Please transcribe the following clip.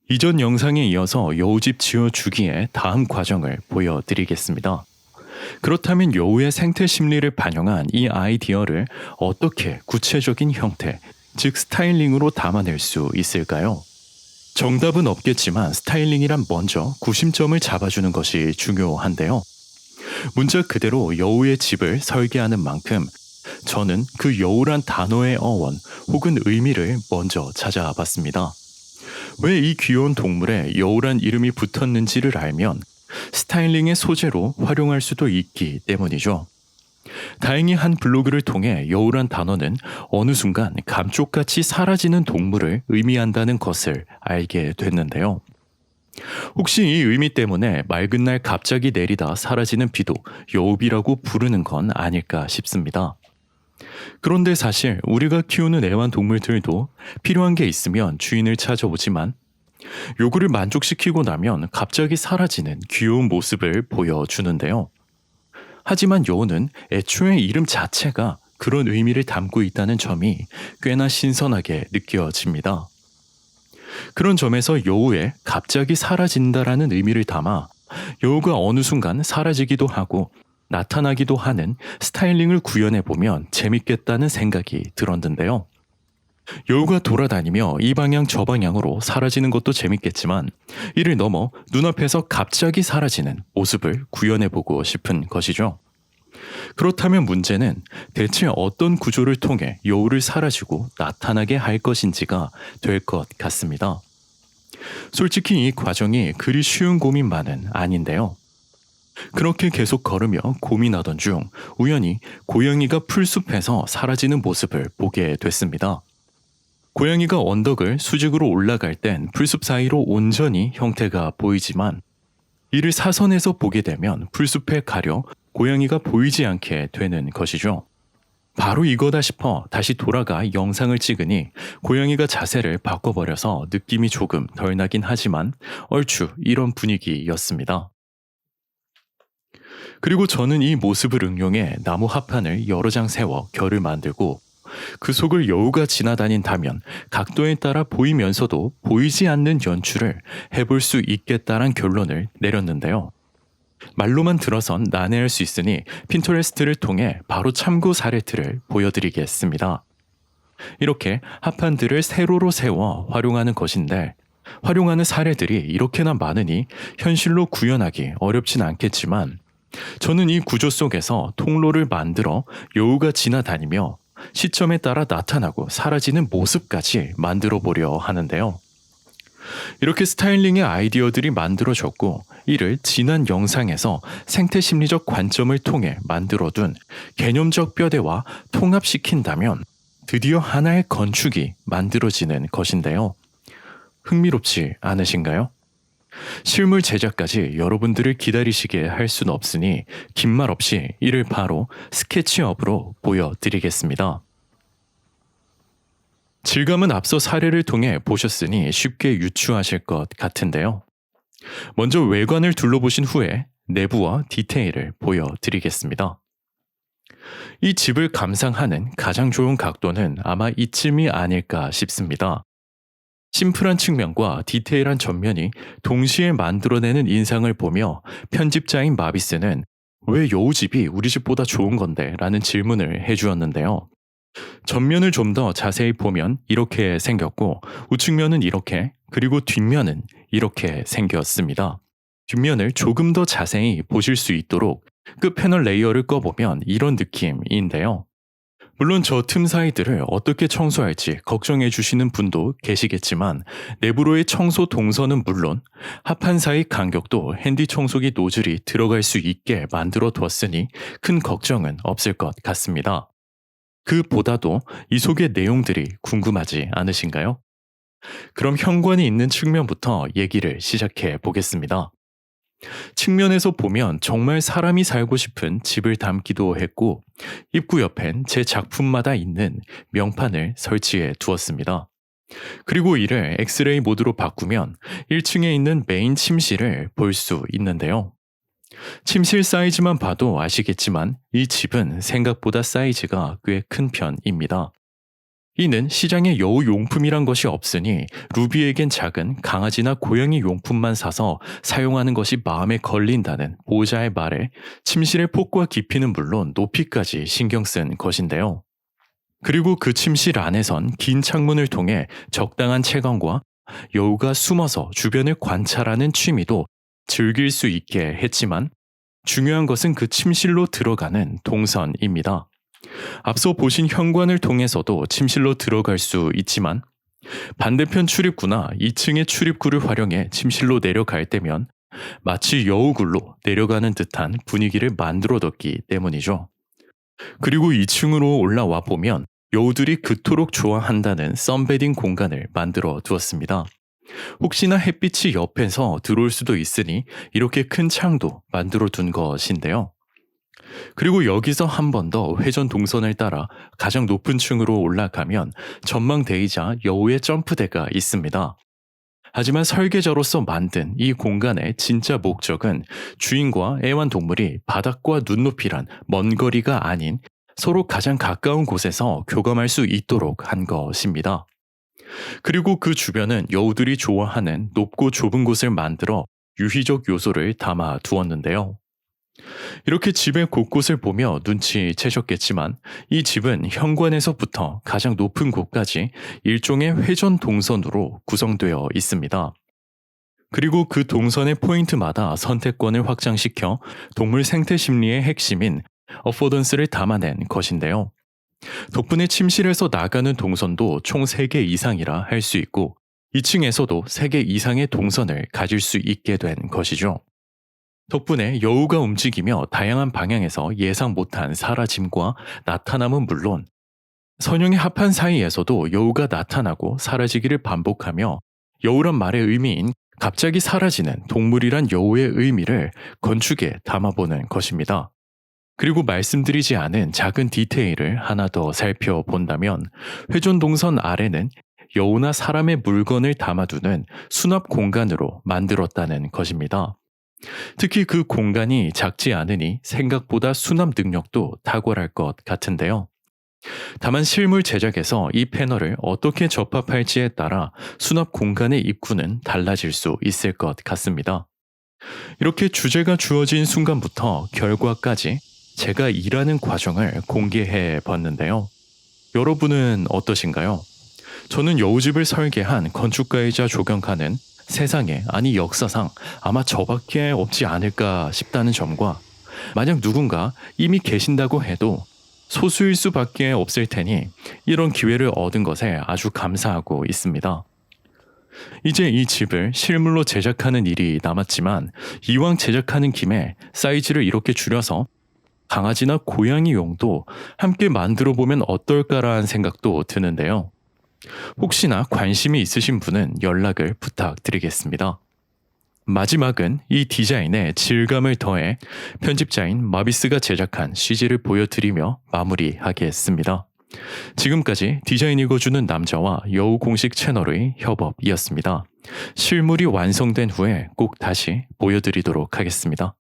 이전 영상에 이어서 여우집 지어주기의 다음 과정을 보여드리겠습니다. 그렇다면 여우의 생태 심리를 반영한 이 아이디어를 어떻게 구체적인 형태, 즉 스타일링으로 담아낼 수 있을까요? 정답은 없겠지만 스타일링이란 먼저 구심점을 잡아주는 것이 중요한데요. 문자 그대로 여우의 집을 설계하는 만큼 저는 그 여우란 단어의 어원 혹은 의미를 먼저 찾아봤습니다. 왜 이 귀여운 동물에 여우란 이름이 붙었는지를 알면 스타일링의 소재로 활용할 수도 있기 때문이죠. 다행히 한 블로그를 통해 여우란 단어는 어느 순간 감쪽같이 사라지는 동물을 의미한다는 것을 알게 됐는데요. 혹시 이 의미 때문에 맑은 날 갑자기 내리다 사라지는 비도 여우비라고 부르는 건 아닐까 싶습니다. 그런데 사실 우리가 키우는 애완동물들도 필요한 게 있으면 주인을 찾아오지만 요구를 만족시키고 나면 갑자기 사라지는 귀여운 모습을 보여주는데요. 하지만 여우는 애초에 이름 자체가 그런 의미를 담고 있다는 점이 꽤나 신선하게 느껴집니다. 그런 점에서 여우에 갑자기 사라진다라는 의미를 담아 여우가 어느 순간 사라지기도 하고 나타나기도 하는 스타일링을 구현해 보면 재밌겠다는 생각이 들었는데요. 여우가 돌아다니며 이 방향 저 방향으로 사라지는 것도 재밌겠지만 이를 넘어 눈앞에서 갑자기 사라지는 모습을 구현해 보고 싶은 것이죠. 그렇다면 문제는 대체 어떤 구조를 통해 여우를 사라지고 나타나게 할 것인지가 될 것 같습니다. 솔직히 이 과정이 그리 쉬운 고민만은 아닌데요. 그렇게 계속 걸으며 고민하던 중 우연히 고양이가 풀숲에서 사라지는 모습을 보게 됐습니다. 고양이가 언덕을 수직으로 올라갈 땐 풀숲 사이로 온전히 형태가 보이지만 이를 사선에서 보게 되면 풀숲에 가려 고양이가 보이지 않게 되는 것이죠. 바로 이거다 싶어 다시 돌아가 영상을 찍으니 고양이가 자세를 바꿔버려서 느낌이 조금 덜 나긴 하지만 얼추 이런 분위기였습니다. 그리고 저는 이 모습을 응용해 나무 합판을 여러 장 세워 결을 만들고 그 속을 여우가 지나다닌다면 각도에 따라 보이면서도 보이지 않는 연출을 해볼 수 있겠다란 결론을 내렸는데요. 말로만 들어선 난해할 수 있으니 핀터레스트를 통해 바로 참고 사례들을 보여드리겠습니다. 이렇게 합판들을 세로로 세워 활용하는 것인데 활용하는 사례들이 이렇게나 많으니 현실로 구현하기 어렵진 않겠지만 저는 이 구조 속에서 통로를 만들어 여우가 지나다니며 시점에 따라 나타나고 사라지는 모습까지 만들어 보려 하는데요. 이렇게 스타일링의 아이디어들이 만들어졌고 이를 지난 영상에서 생태 심리적 관점을 통해 만들어둔 개념적 뼈대와 통합시킨다면 드디어 하나의 건축이 만들어지는 것인데요. 흥미롭지 않으신가요? 실물 제작까지 여러분들을 기다리시게 할 수는 없으니 긴 말 없이 이를 바로 스케치업으로 보여드리겠습니다. 질감은 앞서 사례를 통해 보셨으니 쉽게 유추하실 것 같은데요. 먼저 외관을 둘러보신 후에 내부와 디테일을 보여드리겠습니다. 이 집을 감상하는 가장 좋은 각도는 아마 이쯤이 아닐까 싶습니다. 심플한 측면과 디테일한 전면이 동시에 만들어내는 인상을 보며 편집자인 마비스는 왜 여우집이 우리 집보다 좋은 건데? 라는 질문을 해주었는데요. 전면을 좀 더 자세히 보면 이렇게 생겼고 우측면은 이렇게 그리고 뒷면은 이렇게 생겼습니다. 뒷면을 조금 더 자세히 보실 수 있도록 끝 패널 레이어를 꺼보면 이런 느낌인데요. 물론 저 틈 사이들을 어떻게 청소할지 걱정해 주시는 분도 계시겠지만 내부로의 청소 동선은 물론 합판 사이 간격도 핸디 청소기 노즐이 들어갈 수 있게 만들어 두었으니 큰 걱정은 없을 것 같습니다. 그보다도 이 속의 내용들이 궁금하지 않으신가요? 그럼 현관이 있는 측면부터 얘기를 시작해 보겠습니다. 측면에서 보면 정말 사람이 살고 싶은 집을 담기도 했고 입구 옆엔 제 작품마다 있는 명판을 설치해 두었습니다. 그리고 이를 엑스레이 모드로 바꾸면 1층에 있는 메인 침실을 볼 수 있는데요. 침실 사이즈만 봐도 아시겠지만 이 집은 생각보다 사이즈가 꽤 큰 편입니다. 이는 시장에 여우 용품이란 것이 없으니 루비에겐 작은 강아지나 고양이 용품만 사서 사용하는 것이 마음에 걸린다는 보호자의 말에 침실의 폭과 깊이는 물론 높이까지 신경 쓴 것인데요. 그리고 그 침실 안에선 긴 창문을 통해 적당한 채광과 여우가 숨어서 주변을 관찰하는 취미도 즐길 수 있게 했지만 중요한 것은 그 침실로 들어가는 동선입니다. 앞서 보신 현관을 통해서도 침실로 들어갈 수 있지만 반대편 출입구나 2층의 출입구를 활용해 침실로 내려갈 때면 마치 여우굴로 내려가는 듯한 분위기를 만들어뒀기 때문이죠. 그리고 2층으로 올라와 보면 여우들이 그토록 좋아한다는 선베딩 공간을 만들어 두었습니다. 혹시나 햇빛이 옆에서 들어올 수도 있으니 이렇게 큰 창도 만들어 둔 것인데요. 그리고 여기서 한 번 더 회전 동선을 따라 가장 높은 층으로 올라가면 전망대이자 여우의 점프대가 있습니다. 하지만 설계자로서 만든 이 공간의 진짜 목적은 주인과 애완동물이 바닥과 눈높이란 먼 거리가 아닌 서로 가장 가까운 곳에서 교감할 수 있도록 한 것입니다. 그리고 그 주변은 여우들이 좋아하는 높고 좁은 곳을 만들어 유희적 요소를 담아 두었는데요. 이렇게 집의 곳곳을 보며 눈치채셨겠지만 이 집은 현관에서부터 가장 높은 곳까지 일종의 회전 동선으로 구성되어 있습니다. 그리고 그 동선의 포인트마다 선택권을 확장시켜 동물 생태 심리의 핵심인 어포던스를 담아낸 것인데요. 덕분에 침실에서 나가는 동선도 총 3개 이상이라 할 수 있고 2층에서도 3개 이상의 동선을 가질 수 있게 된 것이죠. 덕분에 여우가 움직이며 다양한 방향에서 예상 못한 사라짐과 나타남은 물론 선형의 합한 사이에서도 여우가 나타나고 사라지기를 반복하며 여우란 말의 의미인 갑자기 사라지는 동물이란 여우의 의미를 건축에 담아보는 것입니다. 그리고 말씀드리지 않은 작은 디테일을 하나 더 살펴본다면 회전 동선 아래는 여우나 사람의 물건을 담아두는 수납 공간으로 만들었다는 것입니다. 특히 그 공간이 작지 않으니 생각보다 수납 능력도 탁월할 것 같은데요. 다만 실물 제작에서 이 패널을 어떻게 접합할지에 따라 수납 공간의 입구는 달라질 수 있을 것 같습니다. 이렇게 주제가 주어진 순간부터 결과까지 제가 일하는 과정을 공개해 봤는데요. 여러분은 어떠신가요? 저는 여우집을 설계한 건축가이자 조경가는 세상에, 아니 역사상 아마 저밖에 없지 않을까 싶다는 점과 만약 누군가 이미 계신다고 해도 소수일 수밖에 없을 테니 이런 기회를 얻은 것에 아주 감사하고 있습니다. 이제 이 집을 실물로 제작하는 일이 남았지만 이왕 제작하는 김에 사이즈를 이렇게 줄여서 강아지나 고양이용도 함께 만들어 보면 어떨까라는 생각도 드는데요. 혹시나 관심이 있으신 분은 연락을 부탁드리겠습니다. 마지막은 이 디자인에 질감을 더해 편집자인 마비스가 제작한 CG를 보여드리며 마무리하겠습니다. 지금까지 디자인 읽어주는 남자와 여우 공식 채널의 협업이었습니다. 실물이 완성된 후에 꼭 다시 보여드리도록 하겠습니다.